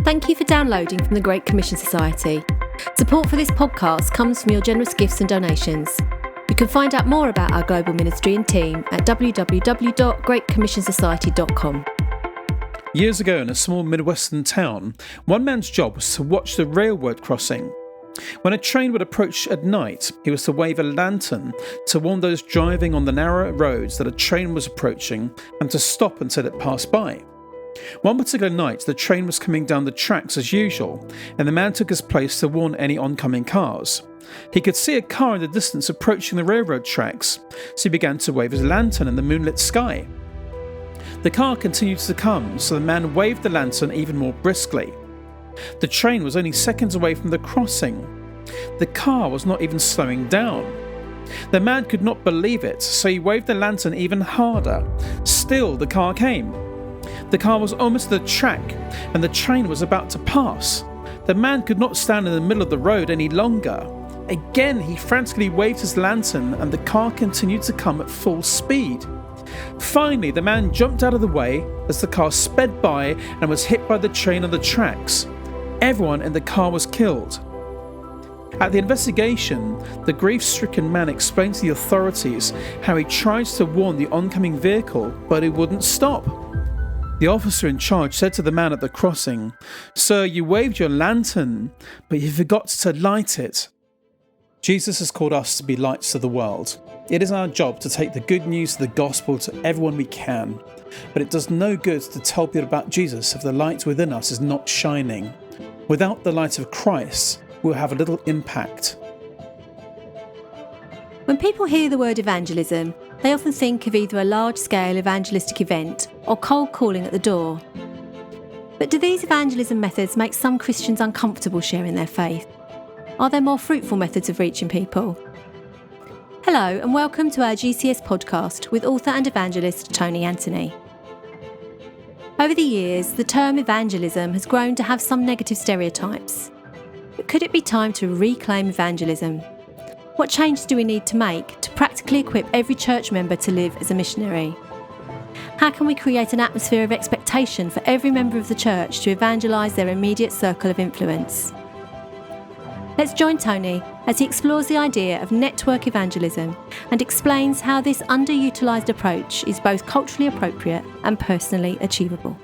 Thank you for downloading from the Great Commission Society. Support for this podcast comes from your generous gifts and donations. You can find out more about our global ministry and team at www.greatcommissionsociety.com. Years ago in a small Midwestern town, one man's job was to watch the railroad crossing. When a train would approach at night, he was to wave a lantern to warn those driving on the narrow roads that a train was approaching and to stop until it passed by. One particular night, the train was coming down the tracks as usual, and the man took his place to warn any oncoming cars. He could see a car in the distance approaching the railroad tracks, so he began to wave his lantern in the moonlit sky. The car continued to come, so the man waved the lantern even more briskly. The train was only seconds away from the crossing. The car was not even slowing down. The man could not believe it, so he waved the lantern even harder. Still, the car came. The car was almost at the track, and the train was about to pass. The man could not stand in the middle of the road any longer. Again, he frantically waved his lantern, and the car continued to come at full speed. Finally, the man jumped out of the way as the car sped by and was hit by the train on the tracks. Everyone in the car was killed. At the investigation, the grief-stricken man explained to the authorities how he tried to warn the oncoming vehicle, but it wouldn't stop. The officer in charge said to the man at the crossing, "Sir, you waved your lantern, but you forgot to light it." Jesus has called us to be lights to the world. It is our job to take the good news of the gospel to everyone we can. But it does no good to tell people about Jesus if the light within us is not shining. Without the light of Christ, we'll have a little impact. When people hear the word evangelism, they often think of either a large-scale evangelistic event or cold calling at the door. But do these evangelism methods make some Christians uncomfortable sharing their faith? Are there more fruitful methods of reaching people? Hello and welcome to our GCS podcast with author and evangelist Tony Anthony. Over the years, the term evangelism has grown to have some negative stereotypes. But could it be time to reclaim evangelism? What changes do we need to make to practically equip every church member to live as a missionary? How can we create an atmosphere of expectation for every member of the church to evangelise their immediate circle of influence? Let's join Tony as he explores the idea of network evangelism and explains how this underutilised approach is both culturally appropriate and personally achievable.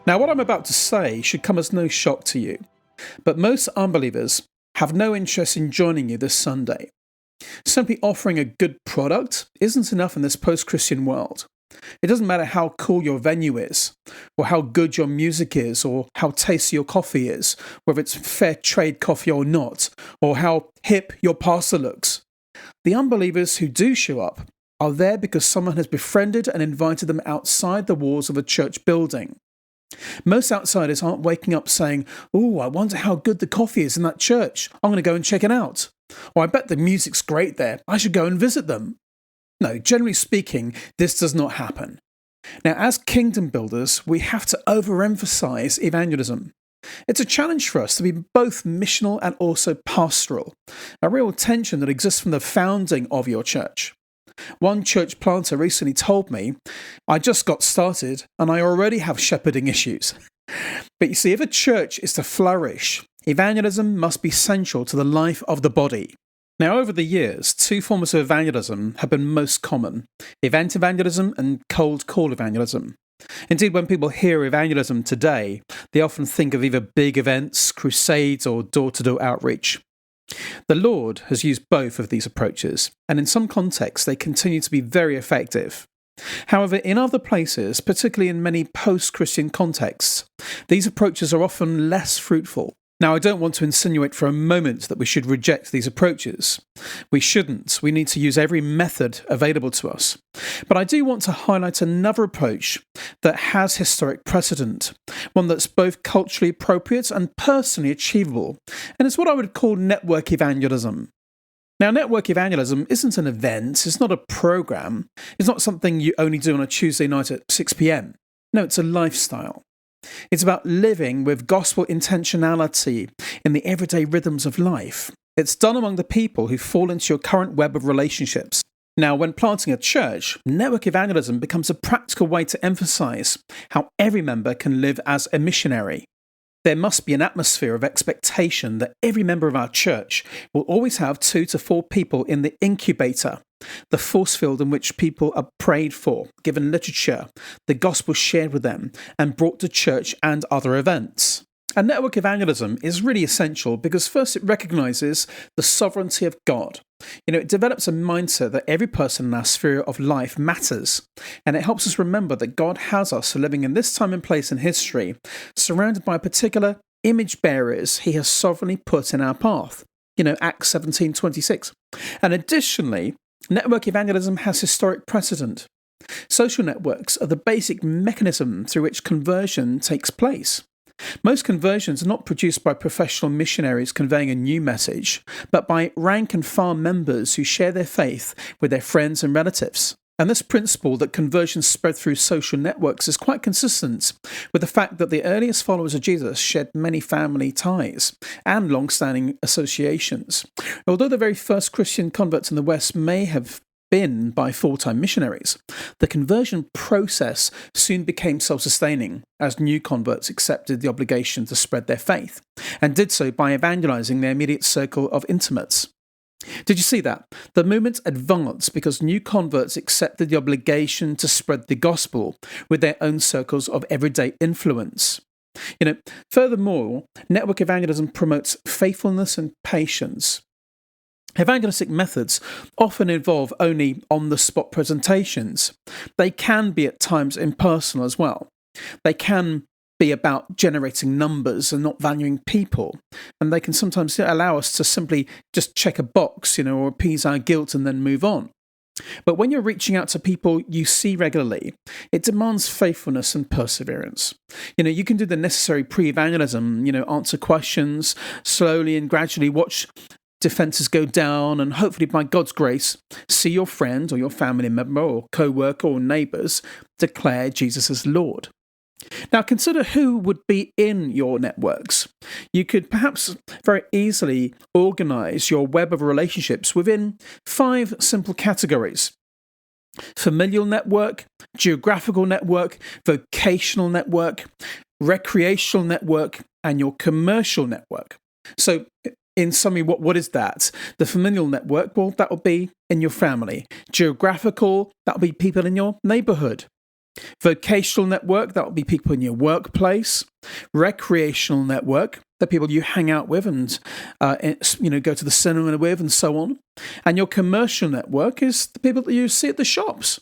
Now, what I'm about to say should come as no shock to you, but most unbelievers have no interest in joining you this Sunday. Simply offering a good product isn't enough in this post-Christian world. It doesn't matter how cool your venue is, or how good your music is, or how tasty your coffee is, whether it's fair trade coffee or not, or how hip your pastor looks. The unbelievers who do show up are there because someone has befriended and invited them outside the walls of a church building. Most outsiders aren't waking up saying, "Oh, I wonder how good the coffee is in that church. I'm going to go and check it out." Or, "I bet the music's great there. I should go and visit them." No, generally speaking, this does not happen. Now, as kingdom builders, we have to overemphasize evangelism. It's a challenge for us to be both missional and also pastoral, a real tension that exists from the founding of your church. One church planter recently told me, "I just got started and I already have shepherding issues." But you see, if a church is to flourish, evangelism must be central to the life of the body. Now, over the years, two forms of evangelism have been most common: event evangelism and cold call evangelism. Indeed, when people hear evangelism today, they often think of either big events, crusades, or door-to-door outreach. The Lord has used both of these approaches, and in some contexts they continue to be very effective. However, in other places, particularly in many post-Christian contexts, these approaches are often less fruitful. Now, I don't want to insinuate for a moment that we should reject these approaches. We shouldn't. We need to use every method available to us. But I do want to highlight another approach that has historic precedent, one that's both culturally appropriate and personally achievable, and it's what I would call network evangelism. Now, network evangelism isn't an event, it's not a program, it's not something you only do on a Tuesday night at 6 p.m. No, it's a lifestyle. It's about living with gospel intentionality in the everyday rhythms of life. It's done among the people who fall into your current web of relationships. Now, when planting a church, network evangelism becomes a practical way to emphasize how every member can live as a missionary. There must be an atmosphere of expectation that every member of our church will always have 2 to 4 people in the incubator, the force field in which people are prayed for, given literature, the gospel shared with them, and brought to church and other events. And network evangelism is really essential because first it recognises the sovereignty of God. It develops a mindset that every person in our sphere of life matters, and it helps us remember that God has us living in this time and place in history, surrounded by particular image bearers he has sovereignly put in our path. Acts 17:26. And additionally, network evangelism has historic precedent. Social networks are the basic mechanism through which conversion takes place. Most conversions are not produced by professional missionaries conveying a new message, but by rank and file members who share their faith with their friends and relatives. And this principle that conversions spread through social networks is quite consistent with the fact that the earliest followers of Jesus shared many family ties and long-standing associations. Although the very first Christian converts in the West may have been by full-time missionaries, the conversion process soon became self-sustaining as new converts accepted the obligation to spread their faith and did so by evangelizing their immediate circle of intimates. Did you see that? The movement advanced because new converts accepted the obligation to spread the gospel with their own circles of everyday influence. Furthermore, network evangelism promotes faithfulness and patience. Evangelistic methods often involve only on-the-spot presentations. They can be at times impersonal as well. They can be about generating numbers and not valuing people. And they can sometimes allow us to simply just check a box, or appease our guilt and then move on. But when you're reaching out to people you see regularly, it demands faithfulness and perseverance. You can do the necessary pre-evangelism, answer questions, slowly and gradually watch defences go down, and hopefully by God's grace, see your friend or your family member or co-worker or neighbours declare Jesus as Lord. Now consider who would be in your networks. You could perhaps very easily organise your web of relationships within 5 simple categories: familial network, geographical network, vocational network, recreational network, and your commercial network. So in summary, what is that? The familial network, well, that will be in your family. Geographical, that will be people in your neighbourhood. Vocational network, that will be people in your workplace. Recreational network, the people you hang out with and go to the cinema with and so on. And your commercial network is the people that you see at the shops.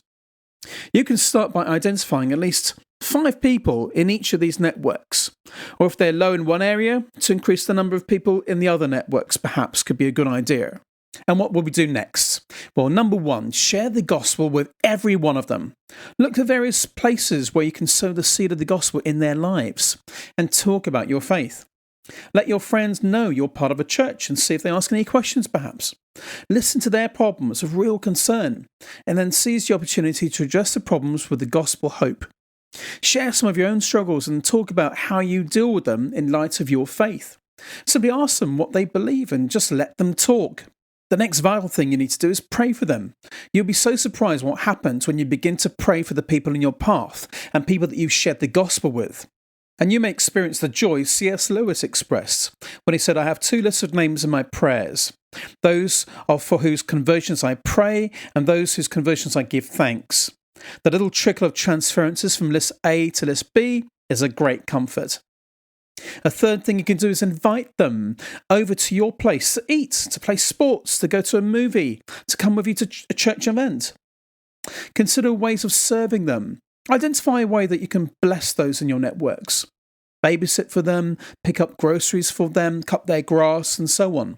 You can start by identifying at least 5 people in each of these networks, or if they're low in one area, to increase the number of people in the other networks perhaps could be a good idea. And what will we do next? Well, number 1, share the gospel with every one of them. Look for various places where you can sow the seed of the gospel in their lives and talk about your faith. Let your friends know you're part of a church and see if they ask any questions perhaps. Listen to their problems of real concern and then seize the opportunity to address the problems with the gospel hope. Share some of your own struggles and talk about how you deal with them in light of your faith. Simply ask them what they believe and just let them talk. The next vital thing you need to do is pray for them. You'll be so surprised what happens when you begin to pray for the people in your path and people that you've shared the gospel with. And you may experience the joy C.S. Lewis expressed when he said, "I have 2 lists of names in my prayers. Those are for whose conversions I pray and those whose conversions I give thanks." The little trickle of transferences from list A to list B is a great comfort. A third thing you can do is invite them over to your place to eat, to play sports, to go to a movie, to come with you to a church event. Consider ways of serving them. Identify a way that you can bless those in your networks. Babysit for them, pick up groceries for them, cut their grass, and so on.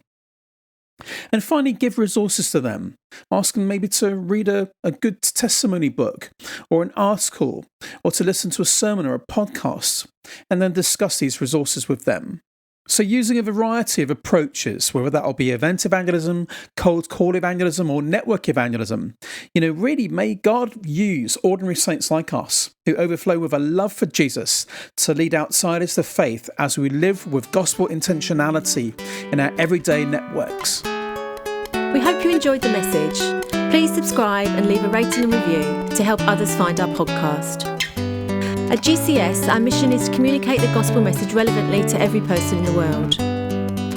And finally, give resources to them. Ask them maybe to read a good testimony book or an article, or to listen to a sermon or a podcast, and then discuss these resources with them. So using a variety of approaches, whether that'll be event evangelism, cold call evangelism, or network evangelism, really may God use ordinary saints like us who overflow with a love for Jesus to lead outsiders to faith as we live with gospel intentionality in our everyday networks. We hope you enjoyed the message. Please subscribe and leave a rating and review to help others find our podcast. At GCS, our mission is to communicate the gospel message relevantly to every person in the world.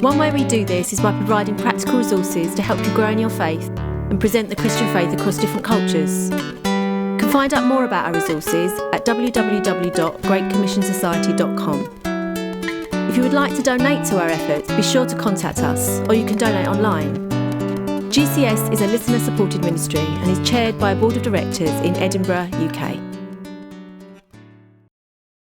One way we do this is by providing practical resources to help you grow in your faith and present the Christian faith across different cultures. You can find out more about our resources at www.greatcommissionsociety.com. If you would like to donate to our efforts, be sure to contact us, or you can donate online. GCS is a listener-supported ministry and is chaired by a board of directors in Edinburgh, UK.